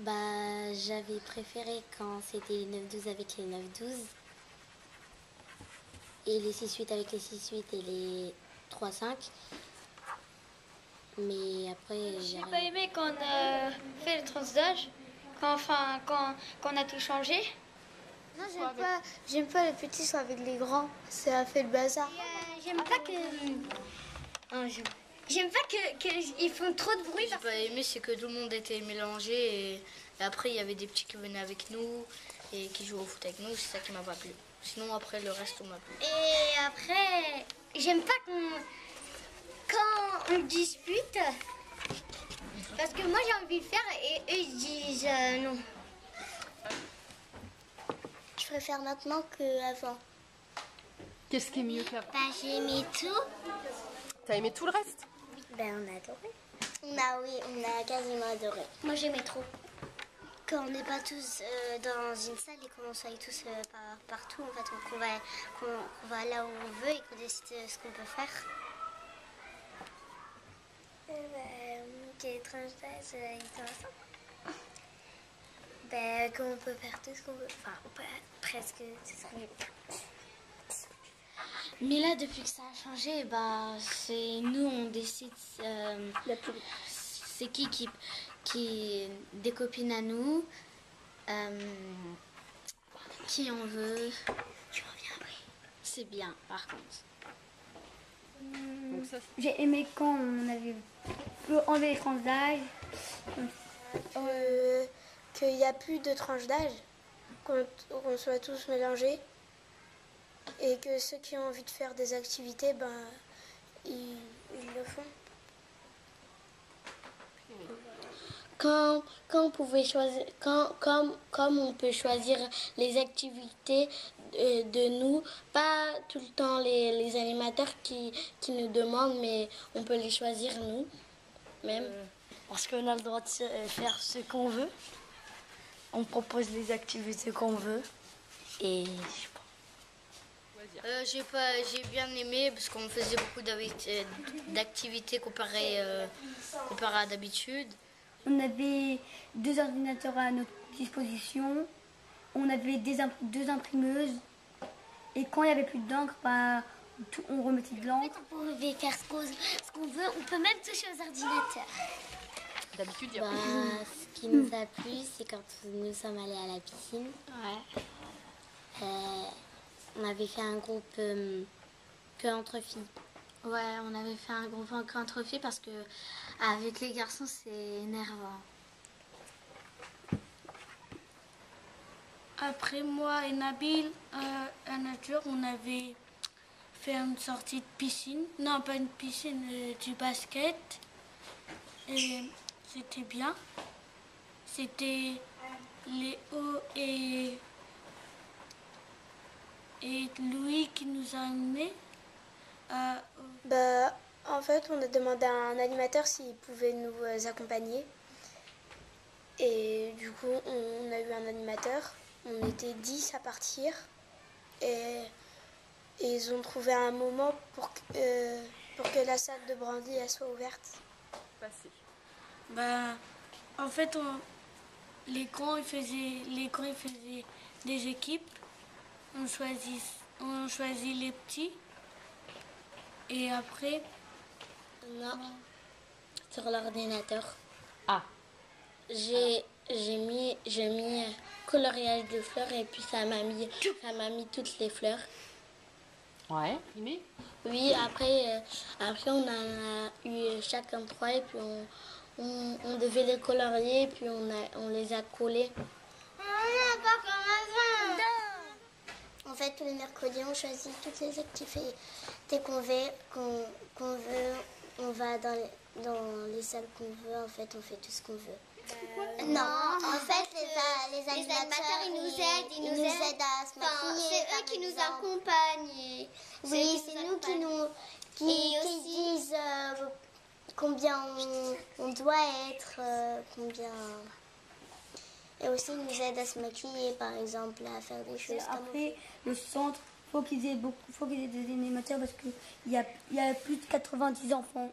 Bah, j'avais préféré quand c'était les 9-12 avec les 9-12 et les 6-8 avec les 6-8 et les 3-5. Mais après, J'ai pas aimé quand on a fait le tranche d'âge, quand on a tout changé. Non, j'aime pas les petits sont avec les grands, ça a fait le bazar. J'aime pas qu'ils font trop de bruit. J'ai pas aimé, c'est que tout le monde était mélangé et après il y avait des petits qui venaient avec nous et qui jouaient au foot avec nous, c'est ça qui m'a pas plu. Sinon après le reste on m'a plu. Et après, j'aime pas quand on dispute, parce que moi j'ai envie de le faire et eux ils disent non. Je préfère maintenant qu'avant. Qu'est-ce qui est mieux qu'avant? Bah j'ai aimé tout. T'as aimé tout le reste? Ben on a adoré. On a quasiment adoré. Moi j'aimais trop. Quand on n'est pas tous dans une salle et qu'on soit tous partout, en fait, qu'on va là où on veut et qu'on décide ce qu'on peut faire. Quelle tranche d'âge ils sont ensemble? Ben, qu'on peut faire tout ce qu'on veut. Enfin, presque tout ce qu'on veut. Mais là, depuis que ça a changé, bah, c'est nous, on décide. C'est qui des copines à nous, qui on veut. Tu reviens après. C'est bien, par contre. Donc ça, J'ai aimé quand on avait enlevé les tranches d'âge. Qu'il n'y a plus de tranche d'âge, qu'on soit tous mélangés et que ceux qui ont envie de faire des activités, ben, ils le font. Quand on pouvait choisir, comme on peut choisir les activités de nous, pas tout le temps les animateurs qui nous demandent, mais on peut les choisir nous, même. Parce qu'on a le droit de faire ce qu'on veut. On propose les activités qu'on veut. Et j'ai bien aimé parce qu'on faisait beaucoup d'activités comparé à d'habitude. On avait 2 ordinateurs à notre disposition, on avait deux imprimeuses, et quand il n'y avait plus d'encre, bah, on remettait de l'encre. On pouvait faire ce qu'on veut, on peut même toucher aux ordinateurs. d'habitude, il y a Bah, ce qui nous a plu, c'est quand nous sommes allés à la piscine. On avait fait un groupe que entre filles. Ouais, on avait fait un groupe entre filles parce que avec les garçons, c'est énervant. Après moi et Nabil, à nature, on avait fait une sortie de piscine. Non, pas une piscine, du basket. Et c'était bien. C'était Léo et Louis qui nous a amenés. Bah, en fait, on a demandé à un animateur s'il pouvait nous accompagner. Et du coup, on a eu un animateur. On était 10 à partir. Et ils ont trouvé un moment pour que la salle de brandy elle soit ouverte. passé. Bah, en fait, les grands ils faisaient des équipes. On choisit les petits. Et après, Non, sur l'ordinateur. Ah, J'ai mis coloriage de fleurs et puis ça m'a mis toutes les fleurs. ouais. Mais Oui, après on en a eu chacun 3 et puis on devait les colorier et puis on les a collés. En fait, tous les mercredis, on choisit toutes les activités qu'on veut. On va dans les salles qu'on veut. En fait, on fait tout ce qu'on veut. Non, en fait, les animateurs, ils nous aident à se maquiller. C'est eux qui nous accompagnent. Oui, c'est nous qui disent combien on doit être, combien... Et aussi, ils nous aident à se maquiller, par exemple, à faire des choses comme... Après, le centre, faut qu'ils aient des animateurs parce qu'il y a plus de 90 enfants.